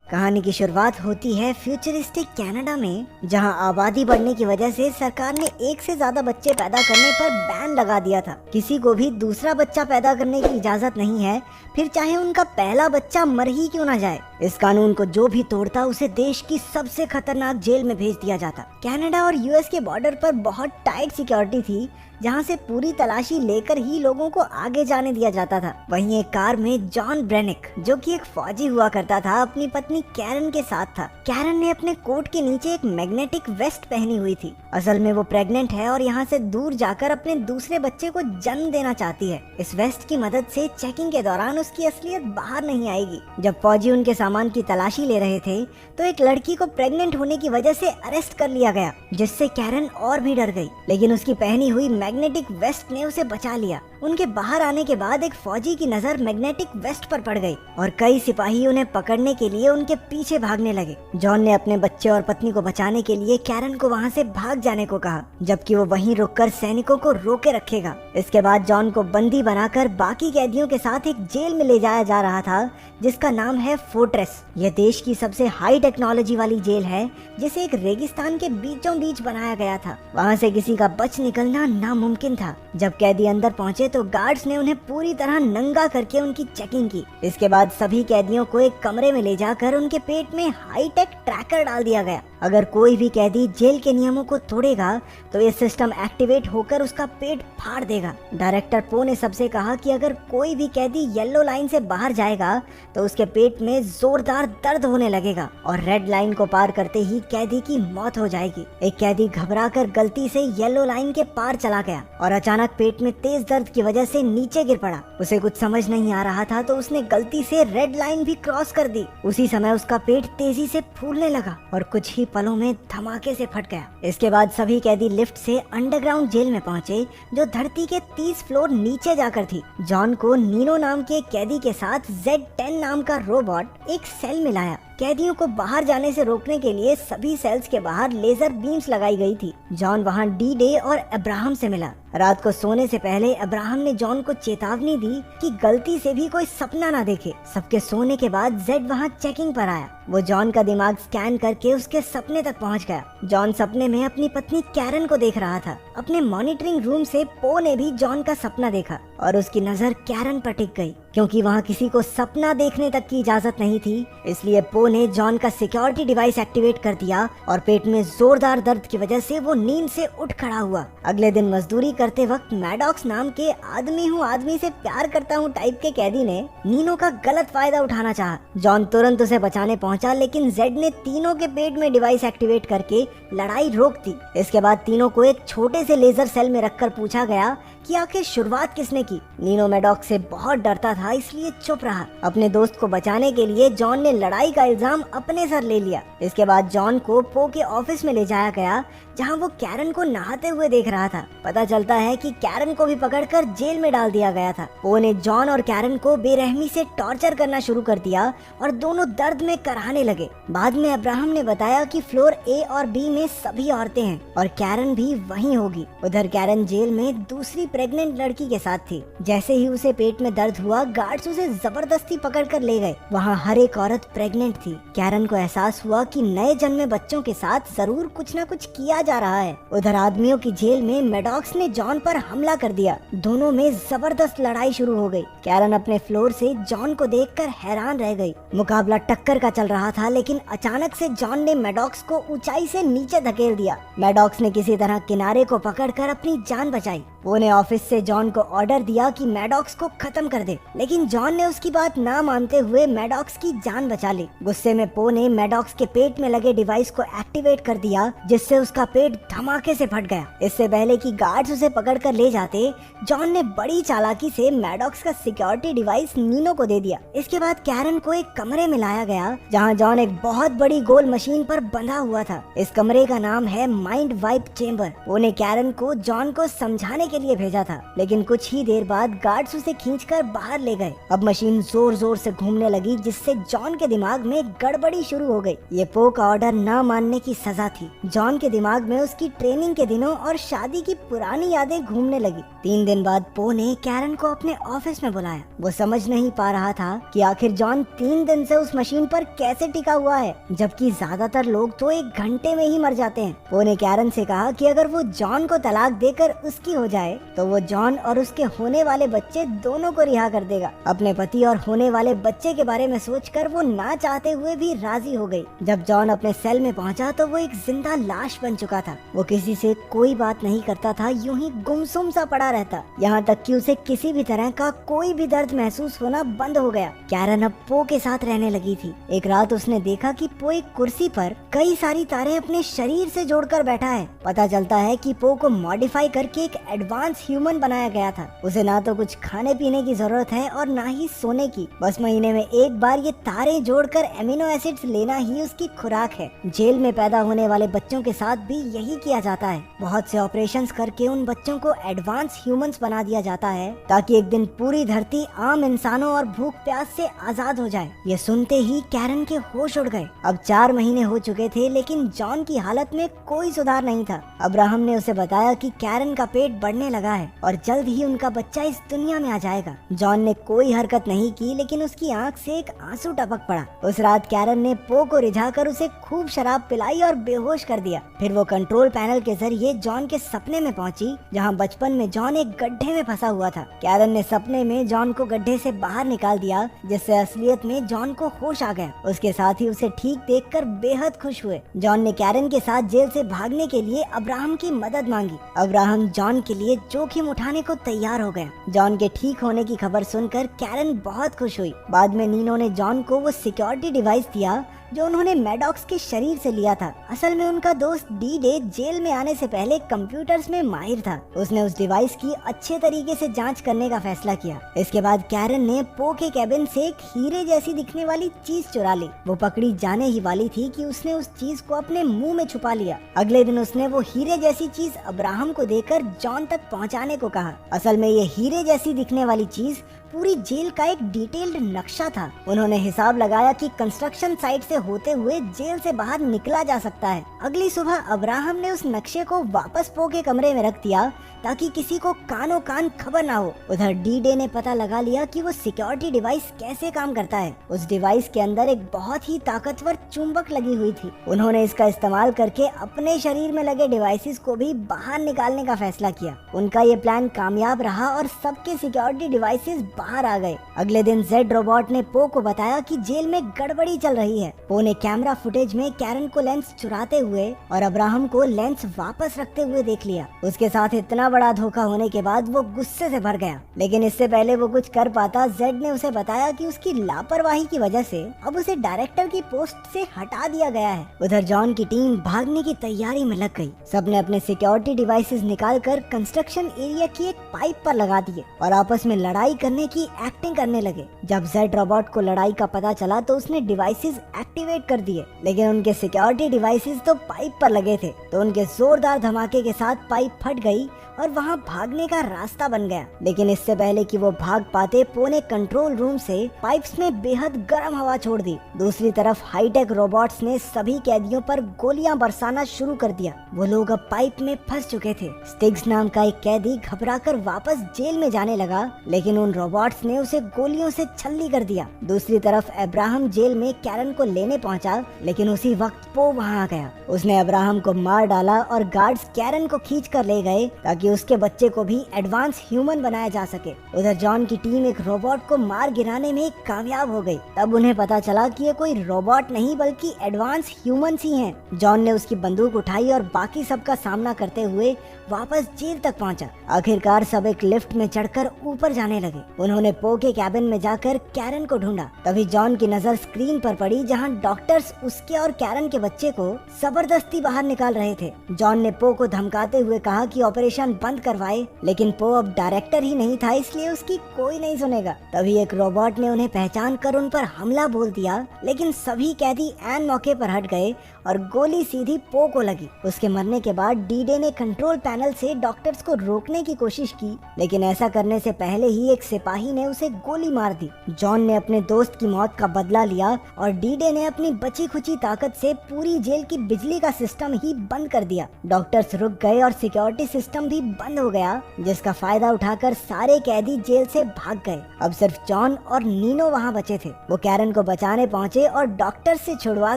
कहानी की शुरुआत होती है फ्यूचरिस्टिक कनाडा में, जहां आबादी बढ़ने की वजह से सरकार ने एक से ज्यादा बच्चे पैदा करने पर बैन लगा दिया था। किसी को भी दूसरा बच्चा पैदा करने की इजाजत नहीं है, फिर चाहे उनका पहला बच्चा मर ही क्यों न जाए। इस कानून को जो भी तोड़ता उसे देश की सबसे खतरनाक जेल में भेज दिया जाता। कनाडा और यूएस के बॉर्डर पर बहुत टाइट सिक्योरिटी थी, जहां से पूरी तलाशी लेकर ही लोगों को आगे जाने दिया जाता था। वहीं एक कार में जॉन ब्रेनिक, जो कि एक फौजी हुआ करता था, अपनी पत्नी कैरन के साथ था। कैरन ने अपने कोट के नीचे एक मैग्नेटिक वेस्ट पहनी हुई थी। असल में वो प्रेग्नेंट है और यहाँ से दूर जाकर अपने दूसरे बच्चे को जन्म देना चाहती है। इस वेस्ट की मदद से चेकिंग के दौरान उसकी असलियत बाहर नहीं आएगी। जब फौजी उनके सामान की तलाशी ले रहे थे तो एक लड़की को प्रेग्नेंट होने की वजह से अरेस्ट कर लिया गया, जिससे कैरन और भी डर गई। लेकिन उसकी पहनी हुई मैग्नेटिक वेस्ट ने उसे बचा लिया। उनके बाहर आने के बाद एक फौजी की नजर मैग्नेटिक वेस्ट पर पड़ गई और कई सिपाही उन्हें पकड़ने के लिए उनके पीछे भागने लगे। जॉन ने अपने बच्चे और पत्नी को बचाने के लिए कैरन को वहां से भाग जाने को कहा, जबकि वो वहीं रुककर सैनिकों को रोके रखेगा। इसके बाद जॉन को बंदी बनाकर बाकी कैदियों के साथ एक जेल में ले जाया जा रहा था, जिसका नाम है फोर्ट्रेस। यह देश की सबसे हाई टेक्नोलॉजी वाली जेल है, जिसे एक रेगिस्तान के बीचों बीच बनाया गया था। वहाँ से किसी का बच निकलना नामुमकिन था। जब कैदी अंदर पहुंचे तो गार्ड्स ने उन्हें पूरी तरह नंगा करके उनकी चेकिंग की। इसके बाद सभी कैदियों को एक कमरे में ले जाकर उनके पेट में हाईटेक ट्रैकर डाल दिया गया। अगर कोई भी कैदी जेल के नियमों को तोड़ेगा तो ये सिस्टम एक्टिवेट होकर उसका पेट फाड़ देगा। डायरेक्टर पो ने सबसे कहा कि अगर कोई भी कैदी येलो लाइन से बाहर जाएगा तो उसके पेट में जोरदार दर्द होने लगेगा और रेड लाइन को पार करते ही कैदी की मौत हो जाएगी। एक कैदी घबराकर गलती से येलो लाइन के पार चला गया और अचानक पेट में तेज दर्द की वजह से नीचे गिर पड़ा। उसे कुछ समझ नहीं आ रहा था तो उसने गलती से रेड लाइन भी क्रॉस कर दी। उसी समय उसका पेट तेजी से फूलने लगा और कुछ ही पलों में धमाके से फट गया। इसके बाद सभी कैदी लिफ्ट से अंडरग्राउंड जेल में पहुंचे, जो धरती के 30 फ्लोर नीचे जाकर थी। जॉन को नीनो नाम के कैदी के साथ Z10 नाम का रोबोट एक सेल मिलाया। कैदियों को बाहर जाने से रोकने के लिए सभी सेल्स के बाहर लेजर बीम्स लगाई गई थी। जॉन वहां डी डे और अब्राहम से मिला। रात को सोने से पहले अब्राहम ने जॉन को चेतावनी दी कि गलती से भी कोई सपना ना देखे। सबके सोने के बाद जेड वहां चेकिंग पर आया। वो जॉन का दिमाग स्कैन करके उसके सपने तक पहुंच गया। जॉन सपने में अपनी पत्नी कैरन को देख रहा था। अपने मॉनिटरिंग रूम से पो ने भी जॉन का सपना देखा और उसकी नजर कैरन पर टिक गई। क्योंकि वहाँ किसी को सपना देखने तक की इजाजत नहीं थी, इसलिए पो ने जॉन का सिक्योरिटी डिवाइस एक्टिवेट कर दिया और पेट में जोरदार दर्द की वजह से वो नींद से उठ खड़ा हुआ। अगले दिन मजदूरी करते वक्त मैडॉक्स नाम के आदमी से प्यार करता हूँ टाइप के कैदी ने नीनो का गलत फायदा उठाना चाहा। जॉन तुरंत उसे बचाने पहुंचा, लेकिन जेड ने तीनों के पेट में डिवाइस एक्टिवेट करके लड़ाई रोक दी। इसके बाद तीनों को एक छोटे से लेजर सेल में रखकर पूछा गया कि आखिर शुरुआत किसने की। नीनो मैडॉक्स से बहुत डरता था, इसलिए चुप रहा। अपने दोस्त को बचाने के लिए जॉन ने लड़ाई का इल्जाम अपने सर ले लिया। इसके बाद जॉन को पो के ऑफिस में ले जाया गया, जहां वो कैरन को नहाते हुए देख रहा था। पता चलता है कि कैरन को भी पकड़कर जेल में डाल दिया गया था। पो ने जॉन और कैरन को बेरहमी से टॉर्चर करना शुरू कर दिया और दोनों दर्द में कराहने लगे। बाद में अब्राहम ने बताया कि फ्लोर ए और बी में सभी औरतें हैं और कैरन भी वहीं होगी। उधर कैरन जेल में दूसरी प्रेग्नेंट लड़की के साथ थी। जैसे ही उसे पेट में दर्द हुआ, गार्ड्स उसे जबरदस्ती पकड़कर ले गए। वहाँ हर एक औरत प्रेग्नेंट थी। कैरन को एहसास हुआ कि नए जन्मे बच्चों के साथ जरूर कुछ न कुछ किया जा रहा है। उधर आदमियों की जेल में मैडॉक्स ने जॉन पर हमला कर दिया। दोनों में जबरदस्त लड़ाई शुरू हो गई। कैरन अपने फ्लोर से जॉन को देखकर हैरान रह गई। मुकाबला टक्कर का चल रहा था, लेकिन अचानक से जॉन ने मैडॉक्स को ऊंचाई से नीचे धकेल दिया। मैडॉक्स ने किसी तरह किनारे को पकड़कर अपनी जान बचाई। वो ने ऑफिस से जॉन को ऑर्डर दिया कि मैडॉक्स को खत्म कर दे, लेकिन जॉन ने उसकी बात ना मानते हुए मैडॉक्स की जान बचा ली। गुस्से में पो ने मैडॉक्स के पेट में लगे डिवाइस को एक्टिवेट कर दिया, जिससे उसका पेट धमाके से फट गया। इससे पहले कि गार्ड्स उसे पकड़कर ले जाते, जॉन ने बड़ी चालाकी से मैडॉक्स का सिक्योरिटी डिवाइस नीनो को दे दिया। इसके बाद कैरन को एक कमरे में लाया गया, जहाँ जॉन एक बहुत बड़ी गोल मशीन पर बंधा हुआ था। इस कमरे का नाम है माइंड वाइप चेम्बर। वो ने कैरन को जॉन को समझाने के लिए भेजा। भेजा था, लेकिन कुछ ही देर बाद गार्ड्स उसे खींचकर बाहर ले गए। अब मशीन जोर जोर से घूमने लगी, जिससे जॉन के दिमाग में गड़बड़ी शुरू हो गई। ये पो का ऑर्डर न मानने की सजा थी। जॉन के दिमाग में उसकी ट्रेनिंग के दिनों और शादी की पुरानी यादें घूमने लगी। 3 दिन बाद पो ने कैरन को अपने ऑफिस में बुलाया। वो समझ नहीं पा रहा था कि आखिर जॉन 3 दिन से उस मशीन पर कैसे टिका हुआ है, जबकि ज्यादातर लोग तो 1 घंटे में ही मर जाते हैं। पो ने कैरन से कहा कि अगर वो जॉन को तलाक देकर उसकी हो जाए तो वो जॉन और उसके होने वाले बच्चे दोनों को रिहा कर देगा। अपने पति और होने वाले बच्चे के बारे में सोचकर वो ना चाहते हुए भी राजी हो गई। जब जॉन अपने सेल में पहुंचा तो वो एक जिंदा लाश बन चुका था। वो किसी से कोई बात नहीं करता था, यूं ही गुमसुम सा पड़ा रहता, यहाँ तक कि उसे किसी भी तरह का कोई भी दर्द महसूस होना बंद हो गया। कैरन अब पो के साथ रहने लगी थी। एक रात उसने देखा कि पो एक कुर्सी पर कई सारी तारें अपने शरीर से जोड़कर बैठा है। पता चलता है कि पो को मॉडिफाई करके एक एडवांस ह्यूमन बनाया गया था। उसे ना तो कुछ खाने पीने की जरूरत है और ना ही सोने की, बस महीने में एक बार ये तारें जोड़कर एमिनो एसिड्स लेना ही उसकी खुराक है। जेल में पैदा होने वाले बच्चों के साथ भी यही किया जाता है। बहुत से ऑपरेशंस करके उन बच्चों को एडवांस ह्यूमंस बना दिया जाता है ताकि एक दिन पूरी धरती आम इंसानों और भूख प्यास से आजाद हो जाए। ये सुनते ही कैरन के होश उड़ गए। अब 4 महीने हो चुके थे, लेकिन जॉन की हालत में कोई सुधार नहीं था। अब्राहम ने उसे बताया कि कैरन का पेट बढ़ने लगा है और जल्द ही उनका बच्चा इस दुनिया में आ जाएगा। जॉन ने कोई हरकत नहीं की, लेकिन उसकी आंख से एक आंसू टपक पड़ा। उस रात कैरन ने पो को रिझाकर उसे खूब शराब पिलाई और बेहोश कर दिया। फिर वो कंट्रोल पैनल के जरिए जॉन के सपने में पहुंची, जहां बचपन में जॉन एक गड्ढे में फंसा हुआ था। कैरन ने सपने में जॉन को गड्ढे से बाहर निकाल दिया, जिससे असलियत में जॉन को होश आ गया। उसके साथ ही उसे ठीक देखकर बेहद खुश हुए। जॉन ने कैरन के साथ जेल से भागने के लिए अब्राहम की मदद मांगी। अब्राहम जॉन के लिए जोखिम उठाने को तैयार हो गया। जॉन के ठीक होने की खबर सुनकर कैरन बहुत खुश हुई। बाद में नीनो ने जॉन को वो सिक्योरिटी डिवाइस दिया जो उन्होंने मैडॉक्स के शरीर से लिया था। असल में उनका दोस्त डी-डे जेल में आने से पहले कंप्यूटर्स में माहिर था। उसने उस डिवाइस की अच्छे तरीके से जांच करने का फैसला किया। इसके बाद कैरन ने पो के कैबिन से एक हीरे जैसी दिखने वाली चीज चुरा ली। वो पकड़ी जाने ही वाली थी कि उसने उस चीज को अपने मुंह में छुपा लिया। अगले दिन उसने वो हीरे जैसी चीज अब्राहम को देकर जॉन तक पहुंचाने को कहा। असल में ये हीरे जैसी दिखने वाली चीज पूरी जेल का एक डिटेल्ड नक्शा था। उन्होंने हिसाब लगाया कि कंस्ट्रक्शन साइट से होते हुए जेल से बाहर निकला जा सकता है। अगली सुबह अब्राहम ने उस नक्शे को वापस पो के कमरे में रख दिया ताकि किसी को कानो कान खबर ना हो। उधर डी-डे ने पता लगा लिया कि वो सिक्योरिटी डिवाइस कैसे काम करता है। उस डिवाइस के अंदर एक बहुत ही ताकतवर चुंबक लगी हुई थी। उन्होंने इसका इस्तेमाल करके अपने शरीर में लगे डिवाइसेस को भी बाहर निकालने का फैसला किया। उनका ये प्लान कामयाब रहा और सबके सिक्योरिटी डिवाइसेस बाहर आ गए। अगले दिन जेड रोबोट ने पो को बताया कि जेल में गड़बड़ी चल रही है। पो ने कैमरा फुटेज में कैरन को लेंस चुराते हुए और अब्राहम को लेंस वापस रखते हुए देख लिया। उसके साथ इतना बड़ा धोखा होने के बाद वो गुस्से से भर गया, लेकिन इससे पहले वो कुछ कर पाता, जेड ने उसे बताया कि उसकी लापरवाही की वजह से अब उसे डायरेक्टर की पोस्ट से हटा दिया गया है। उधर जॉन की टीम भागने की तैयारी में लग गई। सबने अपने सिक्योरिटी डिवाइसेस निकालकर कंस्ट्रक्शन एरिया की एक पाइप पर लगा दिए और आपस में लड़ाई करने की एक्टिंग करने लगे। जब जेड रोबोट को लड़ाई का पता चला तो उसने डिवाइसेस एक्टिवेट कर दिए, लेकिन उनके सिक्योरिटी डिवाइसेस तो पाइप पर लगे थे, तो उनके जोरदार धमाके के साथ पाइप फट गई और वहां भागने का रास्ता बन गया। लेकिन इससे पहले कि वो भाग पाते, पो ने कंट्रोल रूम से पाइप्स में बेहद गर्म हवा छोड़ दी। दूसरी तरफ हाईटेक रोबोट्स ने सभी कैदियों पर गोलियां बरसाना शुरू कर दिया। वो लोग अब पाइप में फंस चुके थे। स्टिग्स नाम का एक कैदी घबराकर वापस जेल में जाने लगा, लेकिन उन रोबोट्स ने उसे गोलियों से छल्ली कर दिया। दूसरी तरफ अब्राहम जेल में कैरन को लेने पहुंचा, लेकिन उसी वक्त पो वहां आ गया। उसने अब्राहम को मार डाला और गार्ड्स कैरन को खींच कर ले गए ताकि उसके बच्चे को भी एडवांस ह्यूमन बनाया जा सके। उधर जॉन की टीम एक रोबोट को मार गिराने में कामयाब हो गई। तब उन्हें पता चला कि ये कोई रोबोट नहीं बल्कि एडवांस ह्यूमंस ही हैं। जॉन ने उसकी बंदूक उठाई और बाकी सबका सामना करते हुए वापस जेल तक पहुंचा। आखिरकार सब एक लिफ्ट में चढ़कर ऊपर जाने लगे। उन्होंने पो के कैबिन में जाकर कैरन को ढूंढा। तभी जॉन की नजर स्क्रीन पर पड़ी जहां डॉक्टर्स उसके और कैरन के बच्चे को जबरदस्ती बाहर निकाल रहे थे। जॉन ने पो को धमकाते हुए कहा कि ऑपरेशन बंद करवाए, लेकिन पो अब डायरेक्टर ही नहीं था, इसलिए उसकी कोई नहीं सुनेगा। तभी एक रोबोट ने उन्हें पहचान कर उन पर हमला बोल दिया, लेकिन सभी कैदी ऐन मौके पर हट गए और गोली सीधी पो को लगी। उसके मरने के बाद डी-डे ने कंट्रोल पैनल से डॉक्टर्स को रोकने की कोशिश की, लेकिन ऐसा करने से पहले ही एक सिपाही ने उसे गोली मार दी। जॉन ने अपने दोस्त की मौत का बदला लिया और डी-डे ने अपनी बची खुची ताकत से पूरी जेल की बिजली का सिस्टम ही बंद कर दिया। डॉक्टर्स रुक गए और सिक्योरिटी सिस्टम भी बंद हो गया, जिसका फायदा उठाकर सारे कैदी जेल से भाग गए। अब सिर्फ जॉन और नीनो वहाँ बचे थे। वो कैरन को बचाने पहुँचे और डॉक्टर से छुड़वा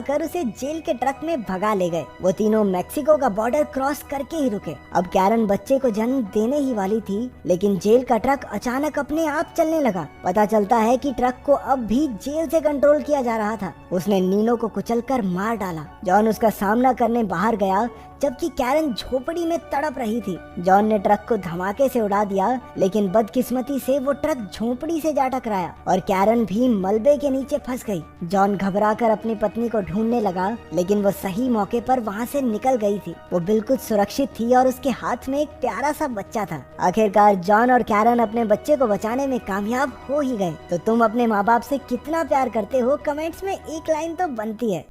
कर उसे जेल के ट्रक में भगा ले गए। वो तीनों मेक्सिको का बॉर्डर क्रॉस करके ही रुके। अब कैरन बच्चे को जन्म देने ही वाली थी, लेकिन जेल का ट्रक अचानक अपने आप चलने लगा। पता चलता है कि ट्रक को अब भी जेल से कंट्रोल किया जा रहा था। उसने नीनो को कुचलकर मार डाला। जॉन उसका सामना करने बाहर गया, जबकि कैरन झोपड़ी में तड़प रही थी। जॉन ने ट्रक को धमाके से उड़ा दिया, लेकिन बदकिस्मती से वो ट्रक झोपड़ी से जा टकराया और कैरन भी मलबे के नीचे फंस गई। जॉन घबराकर अपनी पत्नी को ढूंढने लगा, लेकिन वो सही मौके पर वहाँ से निकल गई थी। वो बिल्कुल सुरक्षित थी और उसके हाथ में एक प्यारा सा बच्चा था। आखिरकार जॉन और कैरन अपने बच्चे को बचाने में कामयाब हो ही गए। तो तुम अपने माँ बाप से कितना प्यार करते हो, कमेंट्स में एक लाइन तो बनती है।